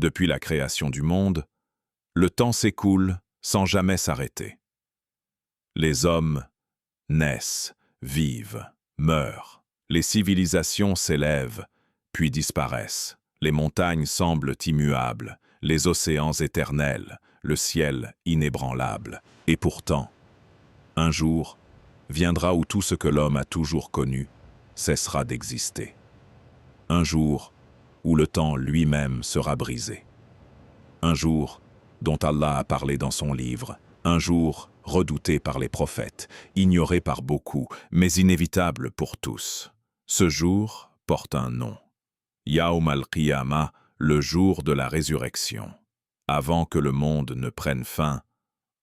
Depuis la création du monde, le temps s'écoule sans jamais s'arrêter. Les hommes naissent, vivent, meurent. Les civilisations s'élèvent, puis disparaissent. Les montagnes semblent immuables, les océans éternels, le ciel inébranlable. Et pourtant, un jour viendra où tout ce que l'homme a toujours connu cessera d'exister. Un jour où le temps lui-même sera brisé. Un jour dont Allah a parlé dans son livre. Un jour redouté par les prophètes, ignoré par beaucoup, mais inévitable pour tous. Ce jour porte un nom. Yaoum al-Qiyamah, le jour de la résurrection. Avant que le monde ne prenne fin,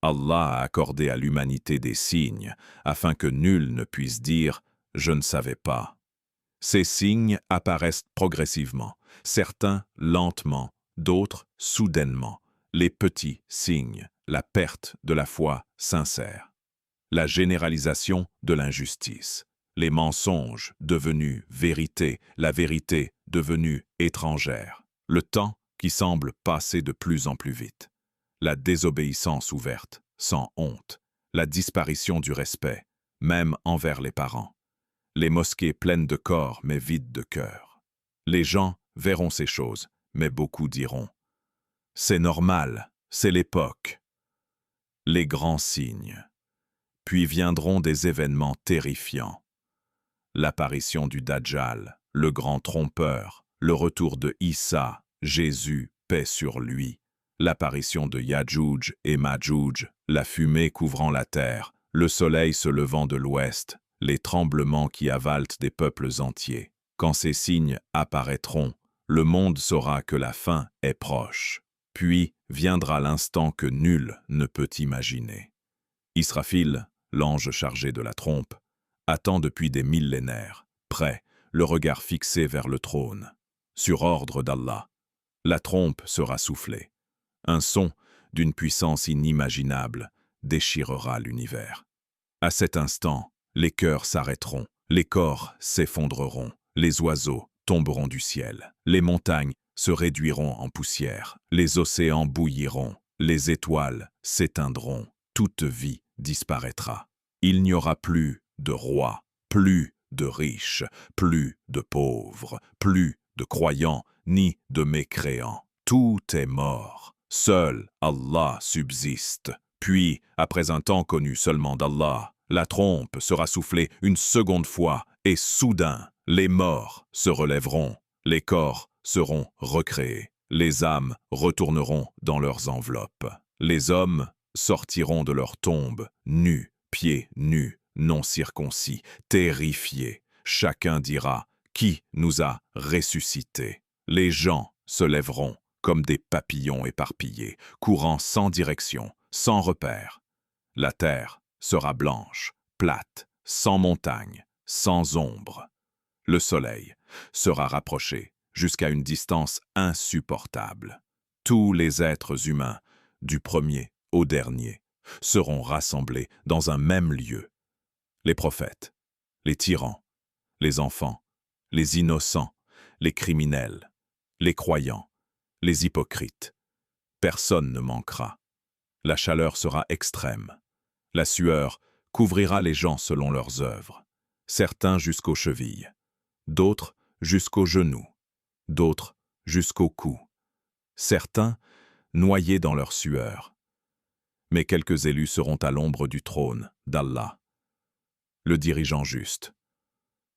Allah a accordé à l'humanité des signes, afin que nul ne puisse dire « je ne savais pas ». Ces signes apparaissent progressivement, certains lentement, d'autres soudainement. Les petits signes, la perte de la foi sincère, la généralisation de l'injustice, les mensonges devenus vérité, la vérité devenue étrangère, le temps qui semble passer de plus en plus vite, la désobéissance ouverte, sans honte, la disparition du respect, même envers les parents, les mosquées pleines de corps mais vides de cœur. Les gens verront ces choses, mais beaucoup diront « c'est normal, c'est l'époque ». Les grands signes. Puis viendront des événements terrifiants. L'apparition du Dajjal, le grand trompeur, le retour de Issa, Jésus, paix sur lui, l'apparition de Yadjouj et Madjouj, la fumée couvrant la terre, le soleil se levant de l'ouest, les tremblements qui avalent des peuples entiers. Quand ces signes apparaîtront, le monde saura que la fin est proche. Puis viendra l'instant que nul ne peut imaginer. Israfil, l'ange chargé de la trompe, attend depuis des millénaires, prêt, le regard fixé vers le trône. Sur ordre d'Allah, la trompe sera soufflée. Un son d'une puissance inimaginable déchirera l'univers. À cet instant, les cœurs s'arrêteront, les corps s'effondreront, les oiseaux tomberont du ciel, les montagnes se réduiront en poussière, les océans bouilliront, les étoiles s'éteindront, toute vie disparaîtra. Il n'y aura plus de rois, plus de riches, plus de pauvres, plus de croyants, ni de mécréants. Tout est mort. Seul Allah subsiste. Puis, après un temps connu seulement d'Allah, la trompe sera soufflée une seconde fois et soudain, les morts se relèveront, les corps seront recréés, les âmes retourneront dans leurs enveloppes. Les hommes sortiront de leur tombe, nus, pieds nus, non circoncis, terrifiés. Chacun dira « Qui nous a ressuscités ?» Les gens se lèveront comme des papillons éparpillés, courant sans direction, sans repère. La terre sera blanche, plate, sans montagne, sans ombre. Le soleil sera rapproché jusqu'à une distance insupportable. Tous les êtres humains, du premier au dernier, seront rassemblés dans un même lieu. Les prophètes, les tyrans, les enfants, les innocents, les criminels, les croyants, les hypocrites. Personne ne manquera. La chaleur sera extrême. La sueur couvrira les gens selon leurs œuvres, certains jusqu'aux chevilles, d'autres jusqu'aux genoux, d'autres jusqu'au cou, certains noyés dans leur sueur. Mais quelques élus seront à l'ombre du trône d'Allah, le dirigeant juste,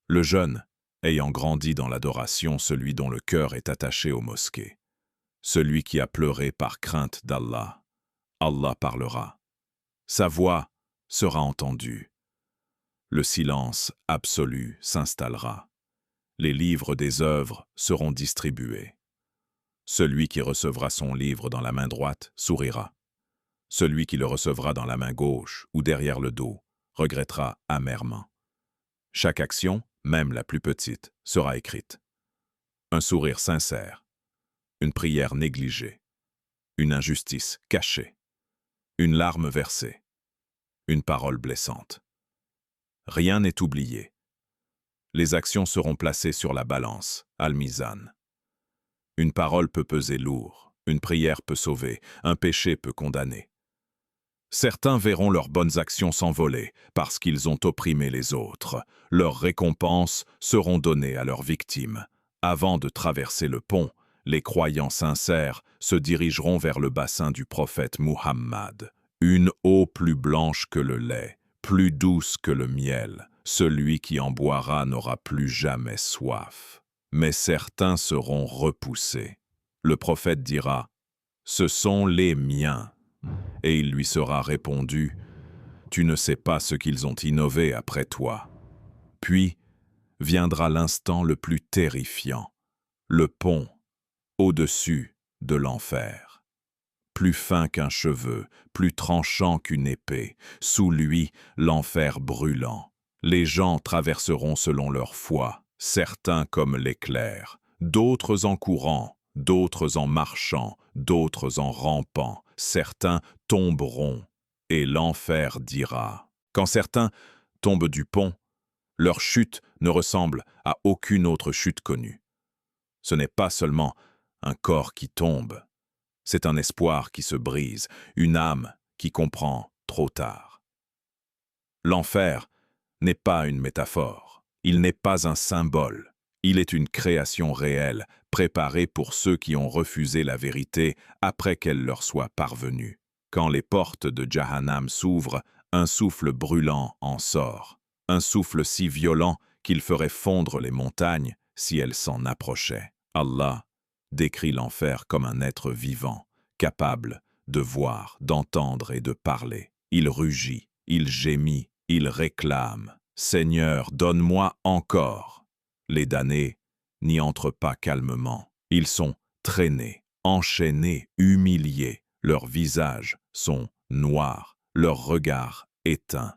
le jeune ayant grandi dans l'adoration, celui dont le cœur est attaché aux mosquées, celui qui a pleuré par crainte d'Allah. Allah parlera. Sa voix sera entendue. Le silence absolu s'installera. Les livres des œuvres seront distribués. Celui qui recevra son livre dans la main droite sourira. Celui qui le recevra dans la main gauche ou derrière le dos regrettera amèrement. Chaque action, même la plus petite, sera écrite. Un sourire sincère, une prière négligée, une injustice cachée, une larme versée, une parole blessante. Rien n'est oublié. Les actions seront placées sur la balance, al-mizan. Une parole peut peser lourd, Une prière peut sauver, un péché peut condamner. Certains verront leurs bonnes actions s'envoler parce qu'ils ont opprimé les autres. Leurs récompenses seront données à leurs victimes. Avant de traverser le pont, les croyants sincères se dirigeront vers le bassin du prophète Muhammad. Une eau plus blanche que le lait, plus douce que le miel. Celui qui en boira n'aura plus jamais soif. Mais certains seront repoussés. Le prophète dira « Ce sont les miens ». Et il lui sera répondu « Tu ne sais pas ce qu'ils ont innové après toi ». Puis viendra l'instant le plus terrifiant, le pont au-dessus de l'enfer. Plus fin qu'un cheveu, plus tranchant qu'une épée, sous lui l'enfer brûlant. Les gens traverseront selon leur foi, certains comme l'éclair, d'autres en courant, d'autres en marchant, d'autres en rampant, certains tomberont, et l'enfer dira. Quand certains tombent du pont, leur chute ne ressemble à aucune autre chute connue. Ce n'est pas seulement un corps qui tombe, c'est un espoir qui se brise, une âme qui comprend trop tard. L'enfer n'est pas une métaphore, il n'est pas un symbole, il est une création réelle, préparée pour ceux qui ont refusé la vérité après qu'elle leur soit parvenue. Quand les portes de Jahannam s'ouvrent, un souffle brûlant en sort, un souffle si violent qu'il ferait fondre les montagnes si elles s'en approchaient. Allah décrit l'enfer comme un être vivant, capable de voir, d'entendre et de parler. Il rugit, il gémit, il réclame « Seigneur, donne-moi encore !» Les damnés n'y entrent pas calmement. Ils sont traînés, enchaînés, humiliés. Leurs visages sont noirs, leurs regards éteints.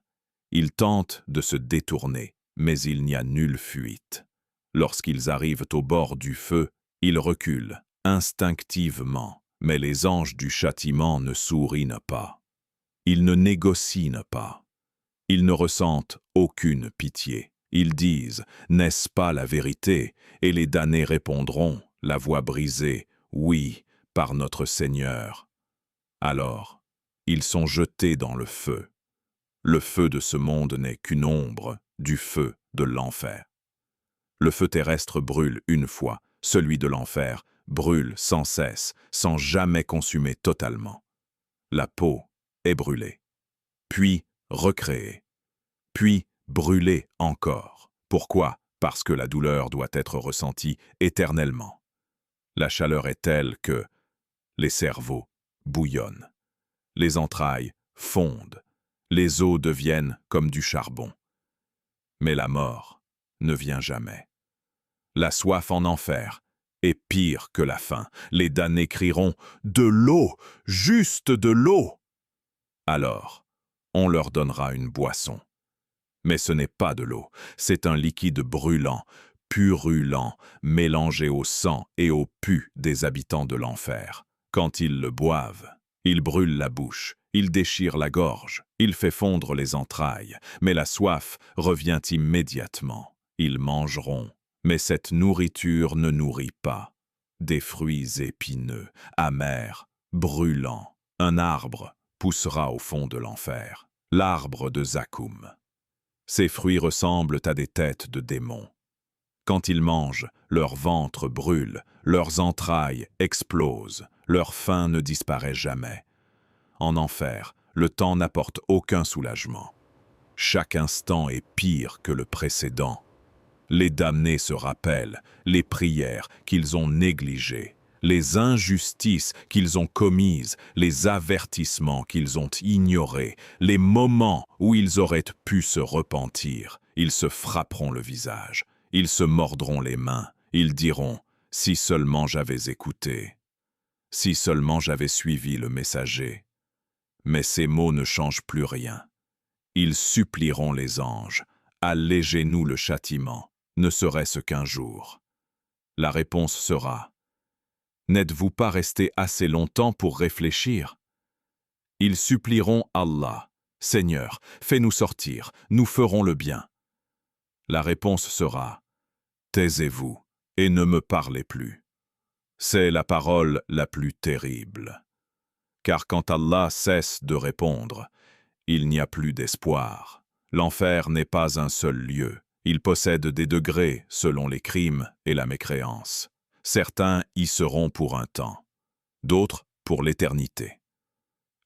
Ils tentent de se détourner, mais il n'y a nulle fuite. Lorsqu'ils arrivent au bord du feu, ils reculent, instinctivement, mais les anges du châtiment ne sourinent pas. Ils ne négocient pas. Ils ne ressentent aucune pitié. Ils disent « N'est-ce pas la vérité ?» Et les damnés répondront, la voix brisée « Oui, par notre Seigneur ». Alors, ils sont jetés dans le feu. Le feu de ce monde n'est qu'une ombre du feu de l'enfer. Le feu terrestre brûle une fois, celui de l'enfer brûle sans cesse, sans jamais consumer totalement. La peau est brûlée, puis recréée, puis brûlée encore. Pourquoi? Parce que la douleur doit être ressentie éternellement. La chaleur est telle que les cerveaux bouillonnent, les entrailles fondent, les os deviennent comme du charbon. Mais la mort ne vient jamais. La soif en enfer est pire que la faim. Les damnés crieront « De l'eau, juste de l'eau !» Alors, on leur donnera une boisson. Mais ce n'est pas de l'eau, c'est un liquide brûlant, purulent, mélangé au sang et au pu des habitants de l'enfer. Quand ils le boivent, il brûle la bouche, il déchire la gorge, il fait fondre les entrailles, mais la soif revient immédiatement. Ils mangeront, mais cette nourriture ne nourrit pas. Des fruits épineux, amers, brûlants. Un arbre poussera au fond de l'enfer, l'arbre de Zakoum. Ces fruits ressemblent à des têtes de démons. Quand ils mangent, leur ventre brûle, leurs entrailles explosent, leur faim ne disparaît jamais. En enfer, le temps n'apporte aucun soulagement. Chaque instant est pire que le précédent. Les damnés se rappellent les prières qu'ils ont négligées, les injustices qu'ils ont commises, les avertissements qu'ils ont ignorés, les moments où ils auraient pu se repentir. Ils se frapperont le visage, ils se mordront les mains, ils diront « Si seulement j'avais écouté, si seulement j'avais suivi le messager ». Mais ces mots ne changent plus rien. Ils supplieront les anges « Allégez-nous le châtiment, ne serait-ce qu'un jour ». La réponse sera « N'êtes-vous pas resté assez longtemps pour réfléchir ?» Ils supplieront Allah « Seigneur, fais-nous sortir, nous ferons le bien ». La réponse sera « Taisez-vous et ne me parlez plus. C'est la parole la plus terrible. Car quand Allah cesse de répondre, il n'y a plus d'espoir. L'enfer n'est pas un seul lieu. Il possède des degrés selon les crimes et la mécréance. Certains y seront pour un temps, d'autres pour l'éternité.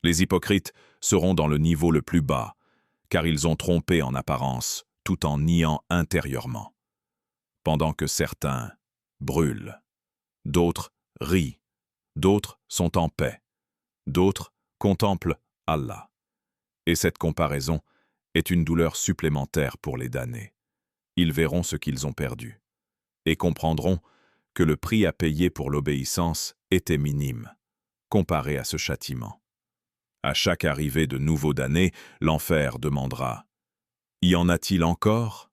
Les hypocrites seront dans le niveau le plus bas, car ils ont trompé en apparence, tout en niant intérieurement. Pendant que certains brûlent, d'autres rient, d'autres sont en paix, d'autres contemplent Allah. Et cette comparaison est une douleur supplémentaire pour les damnés. Ils verront ce qu'ils ont perdu et comprendront que le prix à payer pour l'obéissance était minime, comparé à ce châtiment. À chaque arrivée de nouveaux damnés, l'enfer demandera « Y en a-t-il encore ?»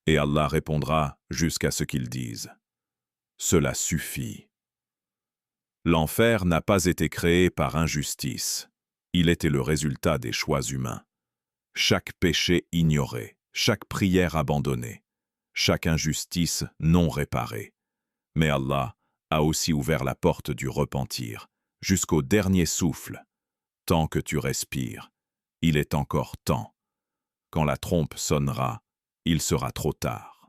Et Allah répondra jusqu'à ce qu'ils disent « Cela suffit ». L'enfer n'a pas été créé par injustice. Il était le résultat des choix humains. Chaque péché ignoré, chaque prière abandonnée, chaque injustice non réparée. Mais Allah a aussi ouvert la porte du repentir, jusqu'au dernier souffle. Tant que tu respires, il est encore temps. Quand la trompe sonnera, il sera trop tard.